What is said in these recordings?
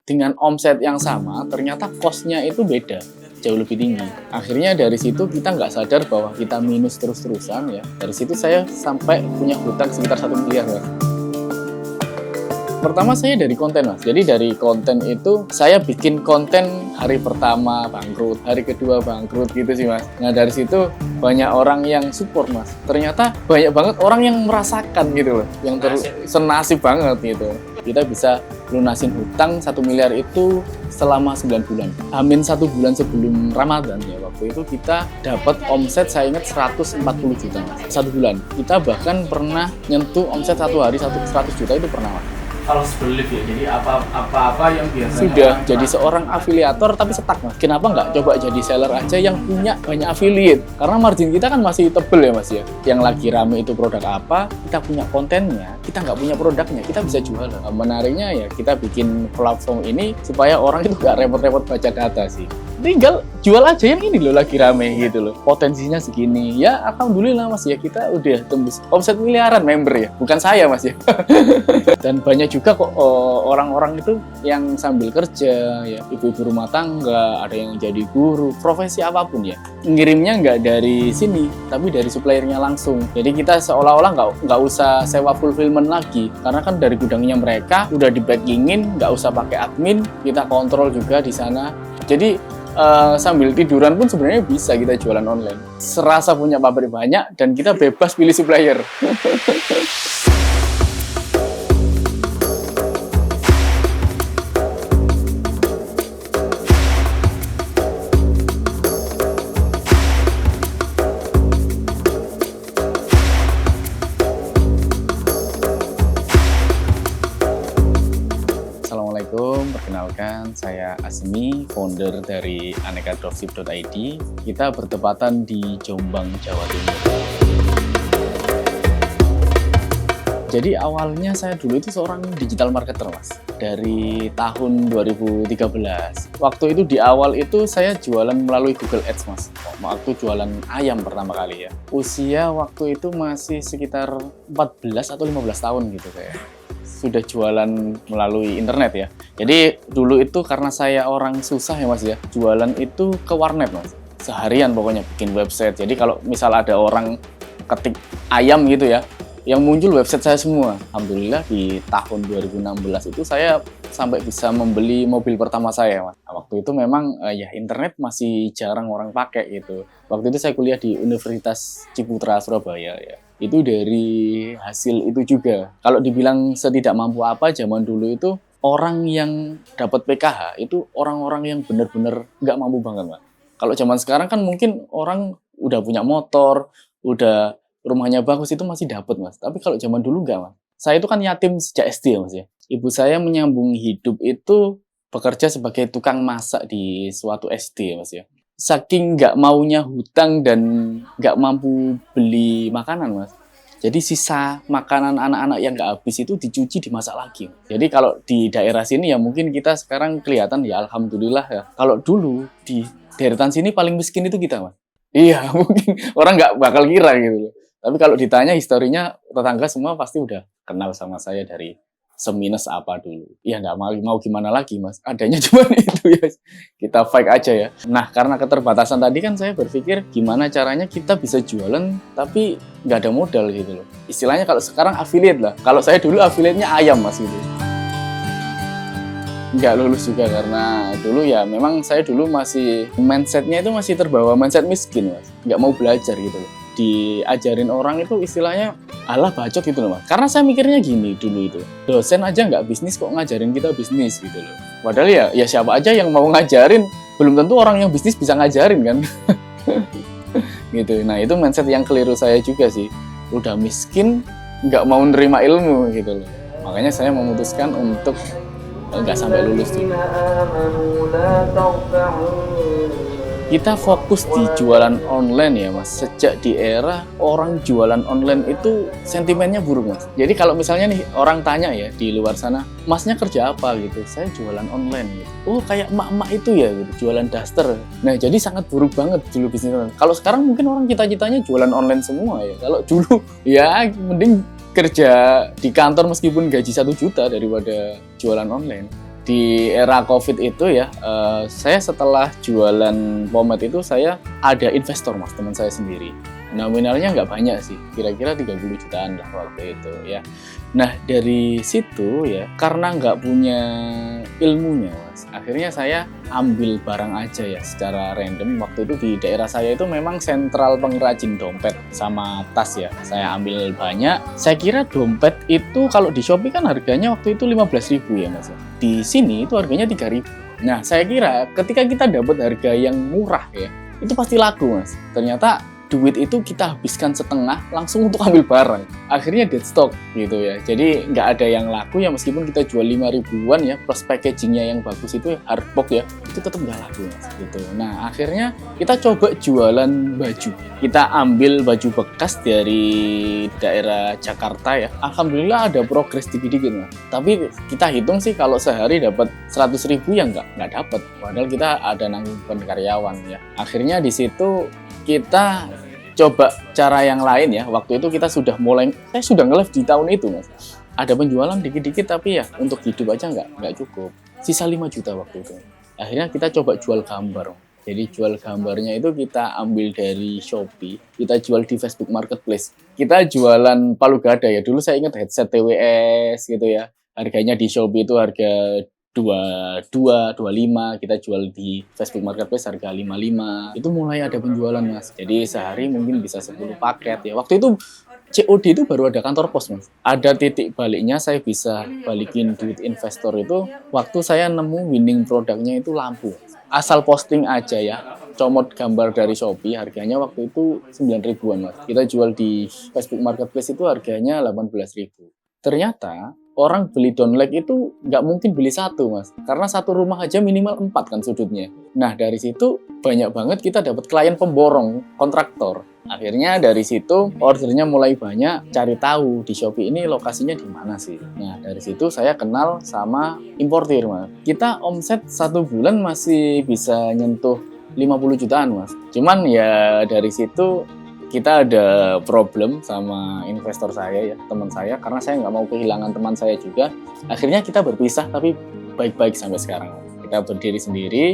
dengan omset yang sama, ternyata cost-nya itu beda, jauh lebih tinggi. Akhirnya dari situ kita nggak sadar bahwa kita minus terus-terusan ya. Dari situ saya sampai punya hutang sekitar 1 miliar, Mas. Pertama saya dari konten, Mas. Jadi dari konten itu saya bikin konten hari pertama bangkrut, hari kedua bangkrut gitu sih, Mas. Nah dari situ banyak orang yang support, Mas. Ternyata banyak banget orang yang merasakan gitu loh, yang senasib banget gitu. Kita bisa lunasin hutang 1 miliar itu selama 9 bulan. Amin 1 bulan sebelum Ramadan ya, waktu itu kita dapat omset saya ingat 140 juta, Mas. 1 bulan. Kita bahkan pernah nyentuh omset satu hari 100 juta itu pernah, Mas. False belief ya, jadi apa-apa yang biasanya Sudah jadi seorang afiliator tapi stuck, Mas. Kenapa nggak coba jadi seller aja yang punya banyak affiliate? Karena margin kita kan masih tebel ya, Mas ya. Yang lagi rame itu produk apa, kita punya kontennya, kita nggak punya produknya, kita bisa jual. Menariknya ya kita bikin platform ini supaya orang itu nggak repot-repot baca data sih. Tinggal jual aja yang ini loh lagi rame gitu loh. Potensinya segini. Ya alhamdulillah, Mas ya, kita udah tembus omset miliaran member ya. Bukan saya, Mas ya. Dan banyak juga kok orang-orang itu yang sambil kerja ya, ibu-ibu rumah tangga, ada yang jadi guru, profesi apapun ya, ngirimnya nggak dari sini tapi dari suppliernya langsung. Jadi kita seolah-olah nggak usah sewa fulfillment lagi, karena kan dari gudangnya mereka udah di packingin, nggak usah pakai admin, kita kontrol juga di sana. Jadi sambil tiduran pun sebenarnya bisa kita jualan online. Serasa punya pabrik banyak dan kita bebas pilih supplier. Assalamualaikum, perkenalkan saya Asmi, founder dari anekadropship.id. Kita bertepatan di Jombang, Jawa Timur. Jadi awalnya saya dulu itu seorang digital marketer, Mas. Dari tahun 2013. Waktu itu di awal itu saya jualan melalui Google Ads, Mas. Waktu jualan ayam pertama kali ya. Usia waktu itu masih sekitar 14 atau 15 tahun gitu saya. Sudah jualan melalui internet ya. Jadi dulu itu karena saya orang susah ya, Mas ya, jualan itu ke warnet, Mas. Seharian pokoknya bikin website. Jadi kalau misal ada orang ketik ayam gitu ya, yang muncul website saya semua. Alhamdulillah di tahun 2016 itu saya sampai bisa membeli mobil pertama saya, Mas. Nah, waktu itu memang ya internet masih jarang orang pakai gitu. Waktu itu saya kuliah di Universitas Ciputra Surabaya ya. Itu dari hasil itu juga. Kalau dibilang setidak mampu apa, zaman dulu itu orang yang dapat PKH itu orang-orang yang benar-benar nggak mampu banget, Mas. Kalau zaman sekarang kan mungkin orang udah punya motor, udah rumahnya bagus itu masih dapat, Mas. Tapi kalau zaman dulu nggak, Mas. Saya itu kan yatim sejak SD, Mas ya. Ibu saya menyambung hidup itu bekerja sebagai tukang masak di suatu SD, Mas ya. Saking nggak maunya hutang dan nggak mampu beli makanan, Mas. Jadi sisa makanan anak-anak yang nggak habis itu dicuci, dimasak lagi. Jadi kalau di daerah sini ya mungkin kita sekarang kelihatan ya alhamdulillah ya. Kalau dulu di deretan sini paling miskin itu kita, Mas. Iya, mungkin orang nggak bakal kira gitu loh. Tapi kalau ditanya historinya, tetangga semua pasti udah kenal sama saya dari seminus apa dulu. Ya nggak mau gimana lagi, Mas. Adanya cuma itu ya. Kita fight aja ya. Nah, karena keterbatasan tadi kan saya berpikir gimana caranya kita bisa jualan tapi nggak ada modal gitu loh. Istilahnya kalau sekarang affiliate lah. Kalau saya dulu affiliate-nya ayam, Mas gitu. Nggak lulus juga karena dulu ya memang saya dulu masih mindset-nya itu masih terbawa mindset miskin, Mas. Nggak mau belajar gitu loh. Diajarin orang itu istilahnya alah bacot gitu loh, Mas. Karena saya mikirnya gini dulu itu, dosen aja nggak bisnis kok ngajarin kita bisnis gitu loh. Padahal ya siapa aja yang mau ngajarin, belum tentu orang yang bisnis bisa ngajarin kan. Gitu. Nah itu mindset yang keliru saya juga sih. Udah miskin nggak mau nerima ilmu gitu loh. Makanya saya memutuskan untuk nggak sampai lulus dulu. Kita fokus di jualan online ya, Mas. Sejak di era orang jualan online itu sentimennya buruk, Mas. Jadi kalau misalnya nih orang tanya ya di luar sana, Masnya kerja apa gitu? Saya jualan online gitu. Oh kayak emak-emak itu ya gitu, jualan daster. Nah jadi sangat buruk banget dulu bisnis online. Kalau sekarang mungkin orang cita-citanya jualan online semua ya. Kalau dulu ya mending kerja di kantor meskipun gaji 1 juta daripada jualan online. Di era COVID itu ya, saya setelah jualan pomade itu saya ada investor mas, teman saya sendiri. Nominalnya nggak banyak sih, kira-kira 30 jutaan lah waktu itu ya. Nah dari situ ya, karena nggak punya ilmunya mas, akhirnya saya ambil barang aja ya secara random. Waktu itu di daerah saya itu memang sentral pengrajin dompet sama tas ya. Saya ambil banyak. Saya kira dompet itu kalau di Shopee kan harganya waktu itu 15.000 ya mas. Di sini itu harganya 3.000. Nah saya kira ketika kita dapat harga yang murah ya, itu pasti laku mas. Ternyata duit itu kita habiskan setengah langsung untuk ambil barang. Akhirnya dead stock gitu ya. Jadi nggak ada yang laku ya, meskipun kita jual 5 ribuan ya, plus packagingnya yang bagus itu hardbox ya, itu tetap nggak laku mas gitu. Nah akhirnya kita coba jualan baju. Kita ambil baju bekas dari daerah Jakarta ya. Alhamdulillah ada progres dikit-dikit mas. Tapi kita hitung sih kalau sehari dapat 100 ribu ya nggak dapat. Padahal kita ada nanggung karyawan ya. Akhirnya di situ kita coba cara yang lain ya. Waktu itu kita sudah mulai, saya sudah nge-live di tahun itu mas. Ada penjualan dikit-dikit tapi ya untuk hidup aja nggak cukup. Sisa 5 juta waktu itu. Akhirnya kita coba jual gambar. Jadi jual gambarnya itu kita ambil dari Shopee, kita jual di Facebook Marketplace. Kita jualan palu gada ya. Dulu saya ingat headset TWS gitu ya. Harganya di Shopee itu harga 25, kita jual di Facebook Marketplace harga 55. Itu mulai ada penjualan mas. Jadi sehari mungkin bisa 10 paket ya. Waktu itu COD itu baru ada kantor pos mas. Ada titik baliknya saya bisa balikin duit investor itu waktu saya nemu winning produknya itu lampu. Asal posting aja ya, comot gambar dari Shopee, harganya waktu itu 9 ribuan mas. Kita jual di Facebook Marketplace itu harganya 18 ribu. Ternyata orang beli download itu nggak mungkin beli satu mas, karena satu rumah aja minimal 4 kan sudutnya. Nah dari situ banyak banget kita dapat klien pemborong, kontraktor. Akhirnya dari situ ordernya mulai banyak, cari tahu di Shopee ini lokasinya di mana sih. Nah dari situ saya kenal sama importir mas. Kita omset 1 bulan masih bisa nyentuh 50 jutaan mas. Cuman ya dari situ kita ada problem sama investor saya ya, teman saya, karena saya nggak mau kehilangan teman saya juga. Akhirnya kita berpisah tapi baik-baik sampai sekarang. Kita berdiri sendiri,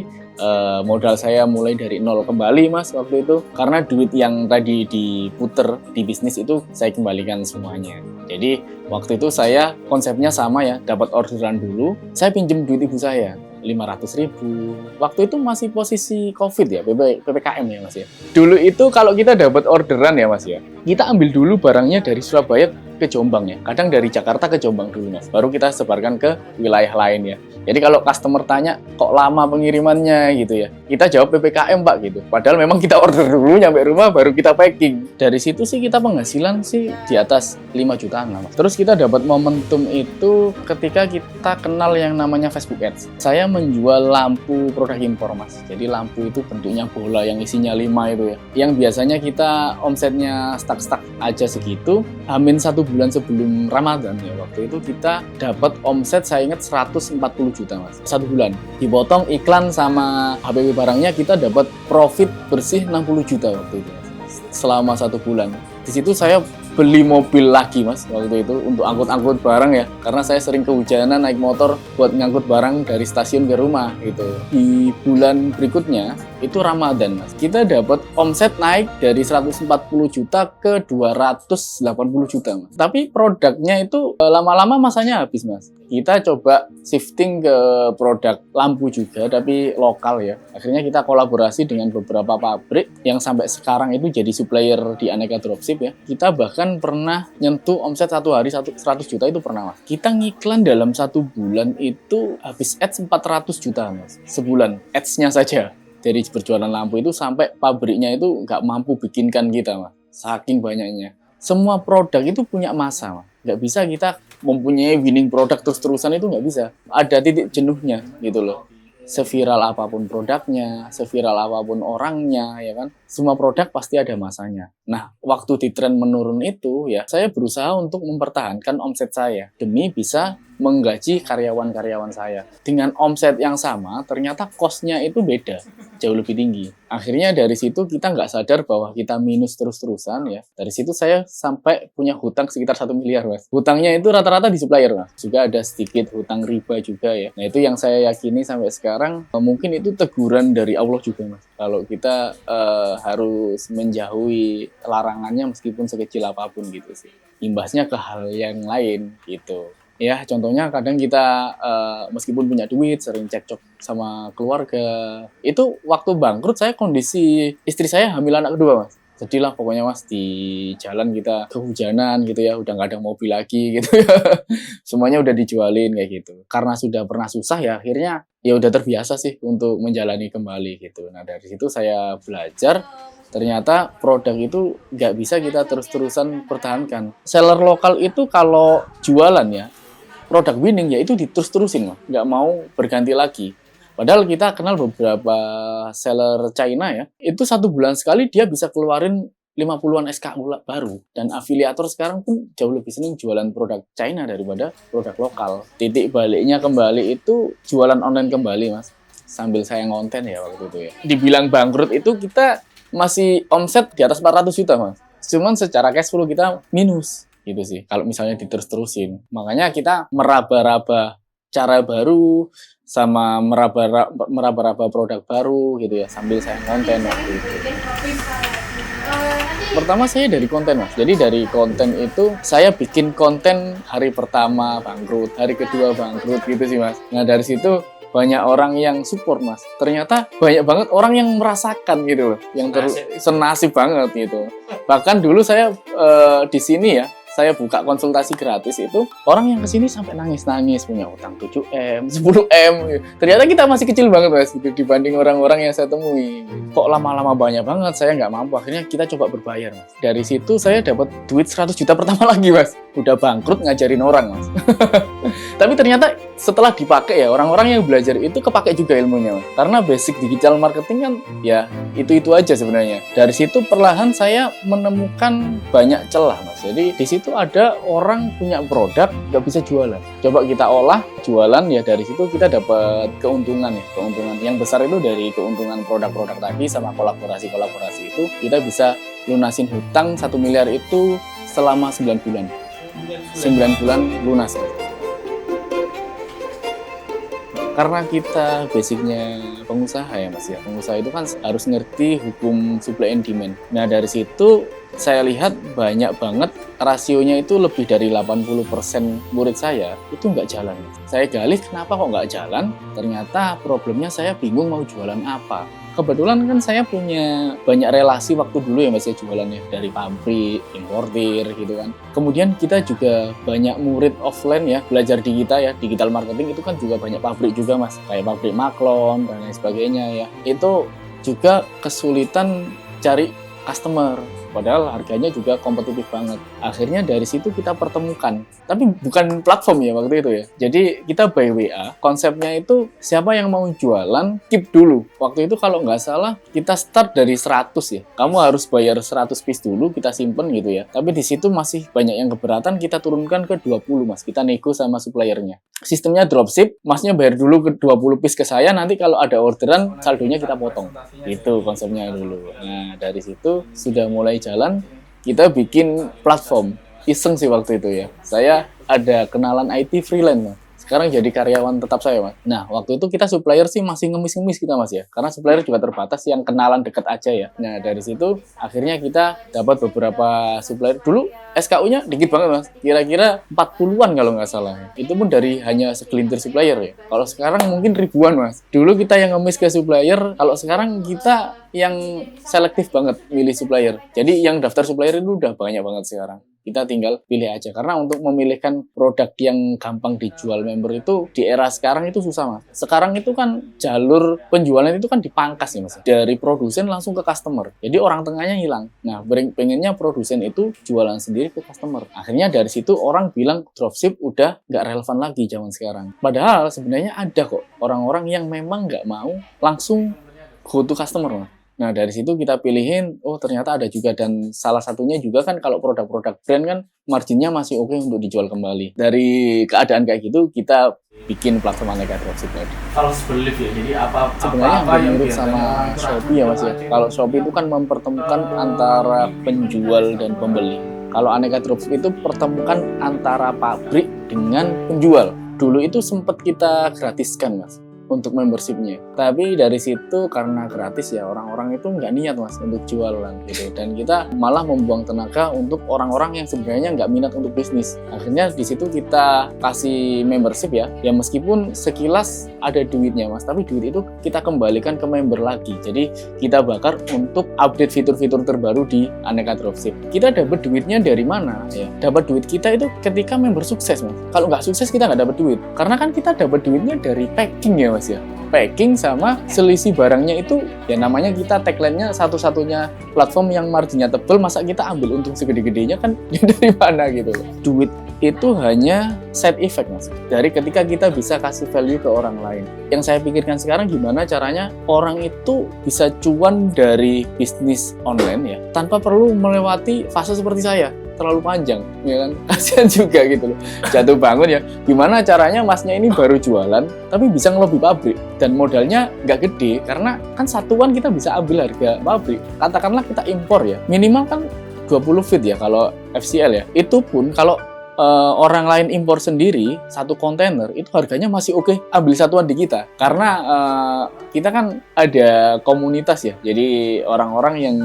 modal saya mulai dari nol kembali mas waktu itu. Karena duit yang tadi diputer di bisnis itu saya kembalikan semuanya. Jadi waktu itu saya konsepnya sama ya, dapat orderan dulu, saya pinjem duit ibu saya. 500.000. Waktu itu masih posisi COVID ya, PPKM ya mas ya. Dulu itu kalau kita dapat orderan ya mas ya, kita ambil dulu barangnya dari Surabaya ke Jombang ya. Kadang dari Jakarta ke Jombang dulu mas, baru kita sebarkan ke wilayah lain ya. Jadi kalau customer tanya, kok lama pengirimannya gitu ya, kita jawab PPKM pak gitu. Padahal memang kita order dulu, nyampe rumah baru kita packing. Dari situ sih kita penghasilan sih di atas 5 jutaan lah mas. Terus kita dapat momentum itu ketika kita kenal yang namanya Facebook Ads. Saya menjual lampu produk impor mas. Jadi lampu itu bentuknya bola yang isinya 5 itu ya. Yang biasanya kita omsetnya stuck aja segitu. Hamin 1 bulan sebelum Ramadan ya, waktu itu kita dapat omset saya ingat 140 juta mas. 1 bulan. Dipotong iklan sama HPP barangnya kita dapat profit bersih 60 juta waktu itu mas. Selama 1 bulan. Di situ saya beli mobil lagi mas waktu itu untuk angkut-angkut barang ya, karena saya sering kehujanan naik motor buat ngangkut barang dari stasiun ke rumah gitu. Di bulan berikutnya itu Ramadan mas, kita dapat omset naik dari 140 juta ke 280 juta mas. Tapi produknya itu lama-lama masanya habis mas. Kita coba shifting ke produk lampu juga tapi lokal ya. Akhirnya kita kolaborasi dengan beberapa pabrik yang sampai sekarang itu jadi supplier di Aneka Dropship ya. Kita bahkan pernah nyentuh omset 1 hari 100 juta itu pernah mas. Kita ngiklan dalam 1 bulan itu habis ads 400 juta mas. Sebulan ads-nya saja. Dari berjualan lampu itu sampai pabriknya itu nggak mampu bikinkan kita mas. Saking banyaknya. Semua produk itu punya masa mas. Nggak bisa kita mempunyai winning produk terus-terusan, itu nggak bisa. Ada titik jenuhnya gitu loh. Seviral apapun produknya, seviral apapun orangnya, ya kan, semua produk pasti ada masanya. Nah, waktu di tren menurun itu ya, saya berusaha untuk mempertahankan omset saya demi bisa menggaji karyawan-karyawan saya. Dengan omset yang sama, ternyata cost-nya itu beda, jauh lebih tinggi. Akhirnya dari situ kita nggak sadar bahwa kita minus terus-terusan ya. Dari situ saya sampai punya hutang sekitar 1 miliar, Mas. Hutangnya itu rata-rata di supplier, Mas. Juga ada sedikit hutang riba juga ya. Nah, itu yang saya yakini sampai sekarang, mungkin itu teguran dari Allah juga, Mas. Kalau kita harus menjauhi larangannya meskipun sekecil apapun gitu sih. Imbasnya ke hal yang lain gitu. Ya, contohnya kadang kita meskipun punya duit, sering cekcok sama keluarga. Itu waktu bangkrut saya kondisi istri saya hamil anak kedua, Mas. Sedih lah pokoknya, Mas. Di jalan kita kehujanan gitu ya, udah nggak ada mobil lagi gitu ya. Semuanya udah dijualin kayak gitu. Karena sudah pernah susah ya, akhirnya ya udah terbiasa sih untuk menjalani kembali gitu. Nah, dari situ saya belajar ternyata produk itu nggak bisa kita terus-terusan pertahankan. Seller lokal itu kalau jualan ya, produk winning ya itu diterus-terusin, Mas. Nggak mau berganti lagi. Padahal kita kenal beberapa seller China ya, itu 1 bulan sekali dia bisa keluarin 50-an SKU baru. Dan afiliator sekarang pun jauh lebih senang jualan produk China daripada produk lokal. Titik baliknya kembali itu jualan online kembali, Mas. Sambil saya ngonten ya waktu itu ya. Dibilang bangkrut itu kita masih omset di atas 400 juta, Mas. Cuman secara cash flow kita minus. Gitu sih, kalau misalnya diterus-terusin. Makanya kita meraba-raba cara baru, sama meraba-raba produk baru gitu ya, sambil saya konten waktu itu. Pertama saya dari konten, Mas. Jadi dari konten itu saya bikin konten hari pertama bangkrut, hari kedua bangkrut gitu sih, Mas. Nah dari situ banyak orang yang support, Mas. Ternyata banyak banget orang yang merasakan gitu loh, yang senasib banget gitu. Bahkan dulu saya di sini ya, saya buka konsultasi gratis itu, orang yang kesini sampai nangis-nangis, punya utang 7M, 10M. Ternyata kita masih kecil banget, Mas, gitu, dibanding orang-orang yang saya temui. Kok lama-lama banyak banget, saya nggak mampu. Akhirnya kita coba berbayar, Mas. Dari situ saya dapat duit 100 juta pertama lagi, Mas. Udah bangkrut ngajarin orang, Mas. Tapi ternyata setelah dipakai ya, orang-orang yang belajar itu kepake juga ilmunya, Mas. Karena basic digital marketing kan ya itu-itu aja sebenarnya. Dari situ perlahan saya menemukan banyak celah, Mas. Jadi di situ ada orang punya produk nggak bisa jualan. Coba kita olah, jualan ya, dari situ kita dapat keuntungan ya. Keuntungan yang besar itu dari keuntungan produk-produk tadi sama kolaborasi-kolaborasi itu kita bisa lunasin hutang 1 miliar itu selama 9 bulan. 9 bulan lunas. Karena kita basicnya pengusaha ya, Mas ya. Pengusaha itu kan harus ngerti hukum supply and demand. Nah dari situ saya lihat banyak banget rasionya itu lebih dari 80% murid saya itu nggak jalan. Saya gali kenapa kok nggak jalan, ternyata problemnya saya bingung mau jualan apa. Kebetulan kan saya punya banyak relasi waktu dulu ya, Mas ya, jualannya dari pabrik, importir gitu kan. Kemudian kita juga banyak murid offline ya, belajar di kita ya, digital marketing itu kan juga banyak pabrik juga, Mas. Kayak pabrik Maklon dan lain sebagainya ya. Itu juga kesulitan cari customer. Padahal harganya juga kompetitif banget. Akhirnya dari situ kita pertemukan. Tapi bukan platform ya waktu itu ya. Jadi kita by WA. Konsepnya itu siapa yang mau jualan, keep dulu. Waktu itu kalau nggak salah kita start dari 100 ya. Kamu harus bayar 100 piece dulu, kita simpen gitu ya. Tapi di situ masih banyak yang keberatan, kita turunkan ke 20, Mas. Kita nego sama suppliernya. Sistemnya dropship, Masnya bayar dulu ke 20 piece ke saya, nanti kalau ada orderan saldonya kita potong. Itu konsepnya dulu. Nah, dari situ sudah mulai jalan, kita bikin platform. Iseng sih waktu itu ya. Saya ada kenalan IT freelance, Mas. Sekarang jadi karyawan tetap saya, Mas. Nah, waktu itu kita supplier sih masih ngemis-ngemis kita, Mas ya. Karena supplier juga terbatas, yang kenalan dekat aja ya. Nah, dari situ akhirnya kita dapat beberapa supplier. Dulu SKU-nya dikit banget, Mas. Kira-kira 40-an kalau nggak salah. Itu pun dari hanya segelintir supplier ya. Kalau sekarang mungkin ribuan, Mas. Dulu kita yang ngemis ke supplier, kalau sekarang kita yang selektif banget milih supplier. Jadi yang daftar supplier itu udah banyak banget sekarang. Kita tinggal pilih aja. Karena untuk memilihkan produk yang gampang dijual member itu di era sekarang itu susah, Mas. Sekarang itu kan jalur penjualan itu kan dipangkas ya, Mas. Dari produsen langsung ke customer. Jadi orang tengahnya hilang. Nah, pengennya produsen itu jualan sendiri ke customer. Akhirnya dari situ orang bilang dropship udah nggak relevan lagi zaman sekarang. Padahal sebenarnya ada kok orang-orang yang memang nggak mau langsung go to customer, Mas. Nah, dari situ kita pilihin, oh ternyata ada juga, dan salah satunya juga kan kalau produk-produk brand kan marginnya masih oke untuk dijual kembali. Dari keadaan kayak gitu, kita bikin platform Aneka Dropship tadi. Kalau Believe ya, jadi Sebenarnya apa yang mirip biasanya sama orang Shopee ya Mas ya. Kalau Shopee itu kan mempertemukan antara penjual dan pembeli. Kalau Aneka Dropship itu pertemukan antara pabrik dengan penjual. Dulu itu sempat kita gratiskan Mas untuk membershipnya. Tapi dari situ karena gratis ya orang-orang itu nggak niat Mas untuk jualan gitu. Dan kita malah membuang tenaga untuk orang-orang yang sebenarnya nggak minat untuk bisnis. Akhirnya di situ kita kasih membership ya. Ya meskipun sekilas ada duitnya Mas, tapi duit itu kita kembalikan ke member lagi. Jadi kita bakar untuk update fitur-fitur terbaru di Aneka Dropship. Kita dapat duitnya dari mana ya? Dapat duit kita itu ketika member sukses Mas. Kalau nggak sukses kita nggak dapat duit. Karena kan kita dapat duitnya dari packing ya Mas ya. Packing sama selisih barangnya itu ya namanya kita tagline-nya satu-satunya platform yang marginnya tebal, masa kita ambil untung segede-gedenya kan dari mana gitu loh. Duit itu hanya side effect Mas dari ketika kita bisa kasih value ke orang lain. Yang saya pikirkan sekarang gimana caranya orang itu bisa cuan dari bisnis online ya tanpa perlu melewati fase seperti saya terlalu panjang ya kan, kasihan juga gitu loh, jatuh bangun ya. Gimana caranya Masnya ini baru jualan tapi bisa ngelobi pabrik dan modalnya nggak gede karena kan satuan kita bisa ambil harga pabrik. Katakanlah kita impor ya minimal kan 20 feet ya kalau FCL ya, itu pun kalau orang lain impor sendiri satu kontainer itu harganya masih oke ambil satuan di kita karena kita kan ada komunitas ya, jadi orang-orang yang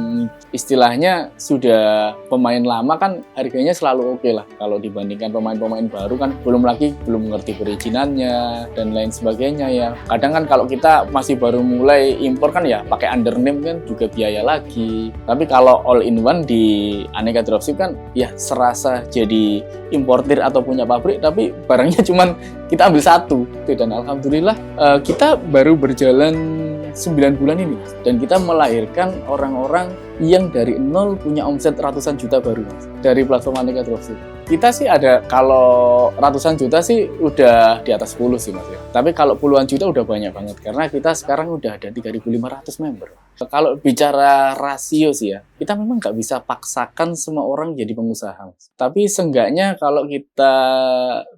istilahnya sudah pemain lama kan harganya selalu oke lah kalau dibandingkan pemain-pemain baru kan belum ngerti perizinannya dan lain sebagainya ya. Kadang kan kalau kita masih baru mulai impor kan ya pakai undername kan juga biaya lagi, tapi kalau all in one di Aneka Dropship kan ya serasa jadi importir atau punya pabrik tapi barangnya cuman kita ambil satu dan alhamdulillah kita baru berjalan 9 bulan ini dan kita melahirkan orang-orang yang dari nol punya omset ratusan juta baru Mas, dari platform Aneka Dropship. Kita sih ada, kalau ratusan juta sih udah di atas 10 sih Mas ya. Tapi kalau puluhan juta udah banyak banget karena kita sekarang udah ada 3.500 member. Kalau bicara rasio sih ya, kita memang nggak bisa paksakan semua orang jadi pengusaha Mas. Tapi seenggaknya kalau kita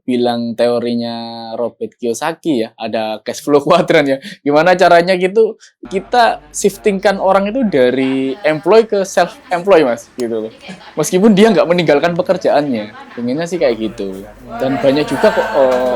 bilang teorinya Robert Kiyosaki ya, ada cash flow quadrant ya. Gimana caranya gitu kita shiftingkan orang itu dari employee ke self-employed Mas gitu loh. Meskipun dia nggak meninggalkan pekerjaannya. Pengennya sih kayak gitu. Dan banyak juga kok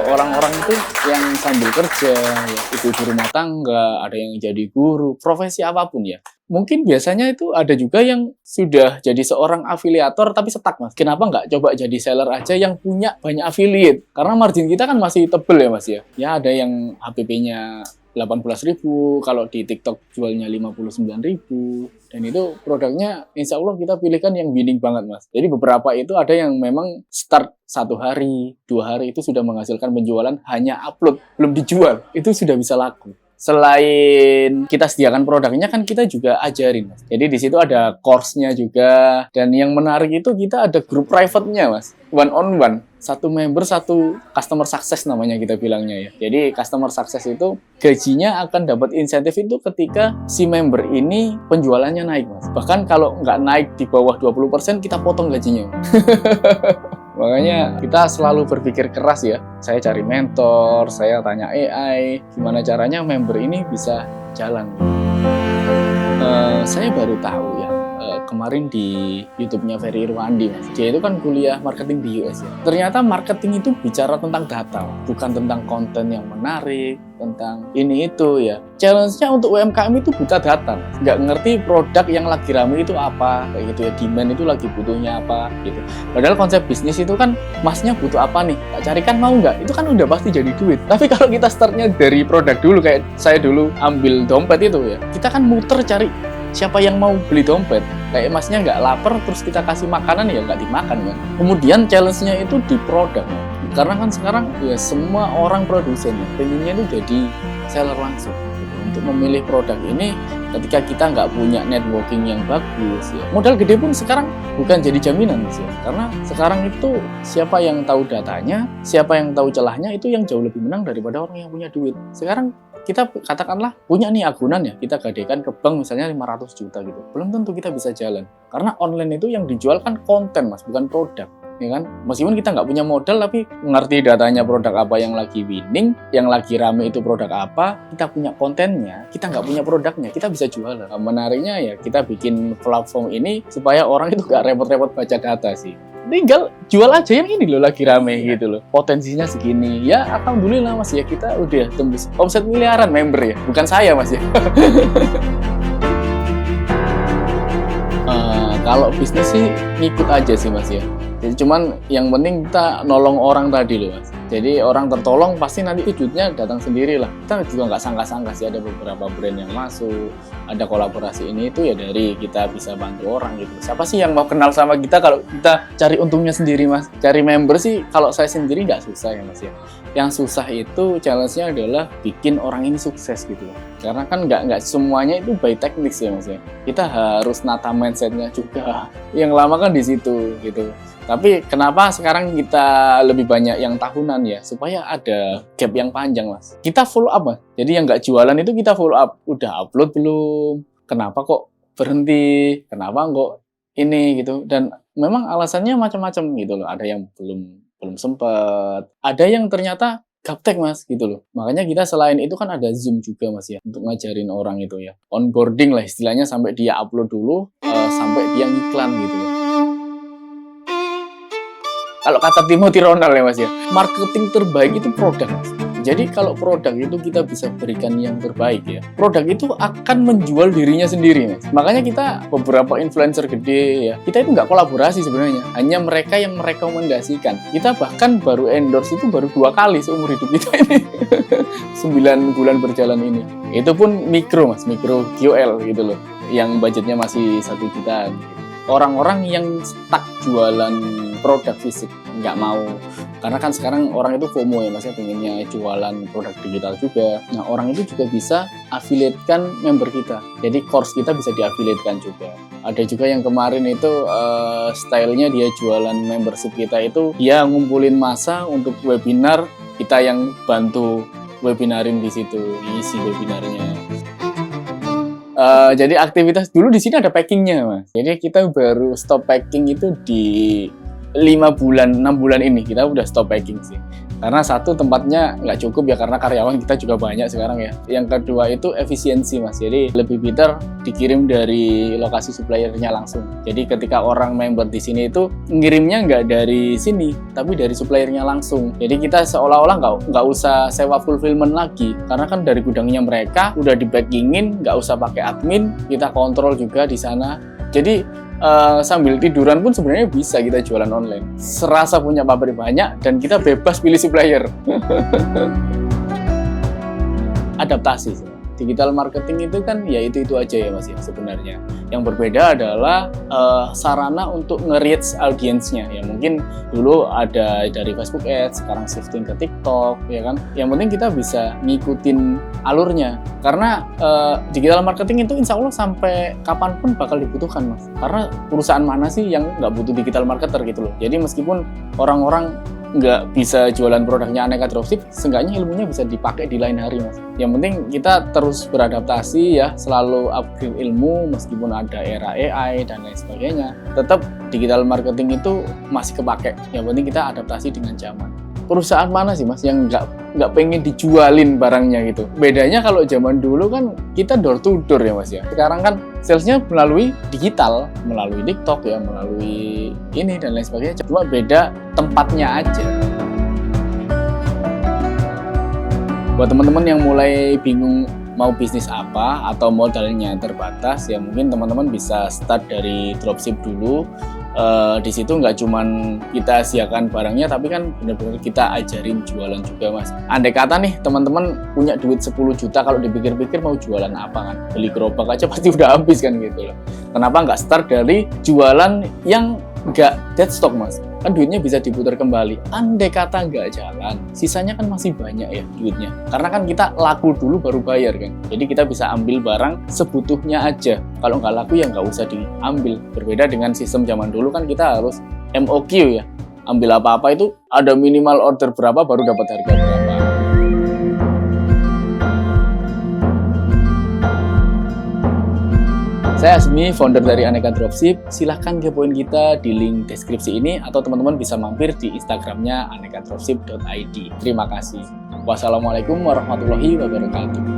orang-orang itu yang sambil kerja, ya, ibu rumah tangga, ada yang jadi guru, profesi apapun ya. Mungkin biasanya itu ada juga yang sudah jadi seorang afiliator tapi stuck Mas. Kenapa nggak coba jadi seller aja yang punya banyak affiliate? Karena margin kita kan masih tebel ya Mas ya. Ya ada yang HPP-nya 18.000, kalau di TikTok jualnya 59.000, dan itu produknya insya Allah kita pilihkan yang winning banget Mas. Jadi beberapa itu ada yang memang start 1 hari, 2 hari itu sudah menghasilkan penjualan hanya upload, belum dijual, itu sudah bisa laku. Selain kita sediakan produknya kan kita juga ajarin Mas. Jadi di situ ada course-nya juga, dan yang menarik itu kita ada grup private-nya Mas, one on one. Satu member, satu customer success namanya kita bilangnya ya. Jadi customer success itu gajinya akan dapat insentif itu ketika si member ini penjualannya naik Mas. Bahkan kalau nggak naik di bawah 20% kita potong gajinya. Makanya kita selalu berpikir keras ya. Saya cari mentor, saya tanya AI, gimana caranya member ini bisa jalan. Saya baru tahu ya, kemarin di YouTube-nya Ferry Irwandi Mas. Dia itu kan kuliah marketing di US ya. Ternyata marketing itu bicara tentang data, bukan tentang konten yang menarik, tentang ini itu ya. Challenge-nya untuk UMKM itu buta data, Mas. Nggak ngerti produk yang lagi rame itu apa, kayak gitu ya. Demand itu lagi butuhnya apa, gitu. Padahal konsep bisnis itu kan, Masnya butuh apa nih? Tak carikan mau nggak? Itu kan udah pasti jadi duit. Tapi kalau kita startnya dari produk dulu, kayak saya dulu ambil dompet itu ya, kita kan muter cari siapa yang mau beli dompet. Kayak Masnya nggak lapar, terus kita kasih makanan ya nggak dimakan kan. Kemudian challenge-nya itu di produk. Karena kan sekarang ya semua orang produsen ya, pengennya itu jadi seller langsung. Untuk memilih produk ini, ketika kita nggak punya networking yang bagus ya, modal gede pun sekarang bukan jadi jaminan Mas ya. Karena sekarang itu siapa yang tahu datanya, siapa yang tahu celahnya, itu yang jauh lebih menang daripada orang yang punya duit. Sekarang kita katakanlah punya nih agunan ya, kita gadekan ke bank misalnya 500 juta gitu. Belum tentu kita bisa jalan. Karena online itu yang dijual kan konten Mas, bukan produk. Ya kan? Meskipun kita nggak punya modal, tapi mengerti datanya produk apa yang lagi winning, yang lagi rame itu produk apa, kita punya kontennya, kita nggak punya produknya, kita bisa jualan. Nah, menariknya ya kita bikin platform ini supaya orang itu nggak repot-repot baca data sih. Tinggal jual aja yang ini loh lagi rame gitu loh. Potensinya segini. Ya alhamdulillah Mas ya, kita udah tembus omset miliaran member ya. Bukan saya Mas ya. Kalau bisnis sih ngikut aja sih Mas ya. Jadi cuman yang penting kita nolong orang tadi loh Mas. Jadi orang tertolong pasti nanti duitnya datang sendiri lah. Kita juga nggak sangka-sangka sih ada beberapa brand yang masuk, ada kolaborasi ini itu ya dari kita bisa bantu orang gitu. Siapa sih yang mau kenal sama kita kalau kita cari untungnya sendiri Mas? Cari member sih kalau saya sendiri nggak susah ya Mas ya. Yang susah itu challenge-nya adalah bikin orang ini sukses gitu loh. Karena kan nggak semuanya itu by teknik ya Mas ya. Kita harus nata mindset-nya juga. Yang lama kan di situ gitu. Tapi kenapa sekarang kita lebih banyak yang tahunan ya? Supaya ada gap yang panjang Mas. Kita follow up Mas. Jadi yang nggak jualan itu kita follow up. Udah upload belum? Kenapa kok berhenti? Kenapa kok ini gitu? Dan memang alasannya macam-macam gitu loh. Ada yang belum sempat. Ada yang ternyata gaptek Mas gitu loh. Makanya kita selain itu kan ada Zoom juga Mas ya. Untuk ngajarin orang itu ya. Onboarding lah istilahnya sampai dia upload dulu. Sampai dia ngiklan gitu loh. Kalau kata Timothy Ronald ya Mas ya, marketing terbaik itu produk Mas. Jadi kalau produk itu kita bisa berikan yang terbaik ya, produk itu akan menjual dirinya sendiri Mas. Makanya kita beberapa influencer gede ya, kita itu nggak kolaborasi sebenarnya, hanya mereka yang merekomendasikan. Kita bahkan baru endorse itu baru 2 kali seumur hidup kita ini. 9 bulan berjalan ini. Itu pun mikro Mas, mikro QL gitu loh, yang budgetnya masih 1 jutaan. Orang-orang yang stuck jualan produk fisik nggak mau, karena kan sekarang orang itu FOMO ya Mas ya, pengennya jualan produk digital juga. Nah orang itu juga bisa affiliate-kan member kita, jadi course kita bisa di-affiliate-kan juga. Ada juga yang kemarin itu stylenya dia jualan membership kita itu dia ngumpulin massa untuk webinar, kita yang bantu webinarin di situ, isi webinarnya. Jadi aktivitas dulu di sini ada packingnya Mas. Jadi kita baru stop packing itu di 6 bulan ini kita udah stop packing sih. Karena satu tempatnya nggak cukup ya, karena karyawan kita juga banyak sekarang ya. Yang kedua itu efisiensi Mas. Jadi lebih better dikirim dari lokasi suppliernya langsung. Jadi ketika orang member di sini itu ngirimnya nggak dari sini, tapi dari suppliernya langsung. Jadi kita seolah-olah nggak usah sewa fulfillment lagi, karena kan dari gudangnya mereka udah di-packingin, nggak usah pakai admin, kita kontrol juga di sana. Jadi sambil tiduran pun sebenarnya bisa kita jualan online. Serasa punya pabrik banyak dan kita bebas pilih supplier. Adaptasi sih. Digital marketing itu kan ya itu aja ya Mas ya sebenarnya. Yang berbeda adalah sarana untuk nge-reach audiensnya ya. Mungkin dulu ada dari Facebook Ads, sekarang shifting ke TikTok ya kan. Yang penting kita bisa ngikutin alurnya. Karena digital marketing itu insya Allah sampai kapanpun bakal dibutuhkan Mas. Karena perusahaan mana sih yang nggak butuh digital marketer gitu loh. Jadi meskipun orang-orang nggak bisa jualan produknya aneka dropship, seenggaknya ilmunya bisa dipakai di lain hari Mas. Yang penting kita terus beradaptasi ya, selalu upgrade ilmu meskipun ada era AI dan lain sebagainya. Tetap digital marketing itu masih kepake. Yang penting kita adaptasi dengan zaman. Perusahaan mana sih Mas yang nggak pengen dijualin barangnya gitu? Bedanya kalau zaman dulu kan kita door to door ya Mas ya. Sekarang kan salesnya melalui digital, melalui TikTok ya, melalui ini dan lain sebagainya. Cuma beda tempatnya aja. Buat teman-teman yang mulai bingung mau bisnis apa atau modalnya terbatas ya, mungkin teman-teman bisa start dari dropship dulu. Di situ nggak cuman kita siakan barangnya, tapi kan benar-benar kita ajarin jualan juga Mas. Andai kata nih teman-teman punya duit 10 juta, kalau dipikir-pikir mau jualan apa kan? Beli gerobak aja pasti udah habis kan gitu loh. Kenapa nggak start dari jualan yang nggak dead stock Mas? Kan duitnya bisa diputar kembali. Andai kata nggak jalan, sisanya kan masih banyak ya duitnya. Karena kan kita laku dulu baru bayar kan. Jadi kita bisa ambil barang sebutuhnya aja. Kalau nggak laku ya nggak usah diambil. Berbeda dengan sistem zaman dulu kan kita harus MOQ ya. Ambil apa-apa itu ada minimal order berapa baru dapat harga berapa. Saya Azmi, founder dari Aneka Dropship. Silahkan kepoin kita di link deskripsi ini atau teman-teman bisa mampir di Instagramnya anekadropship.id. Terima kasih. Wassalamualaikum warahmatullahi wabarakatuh.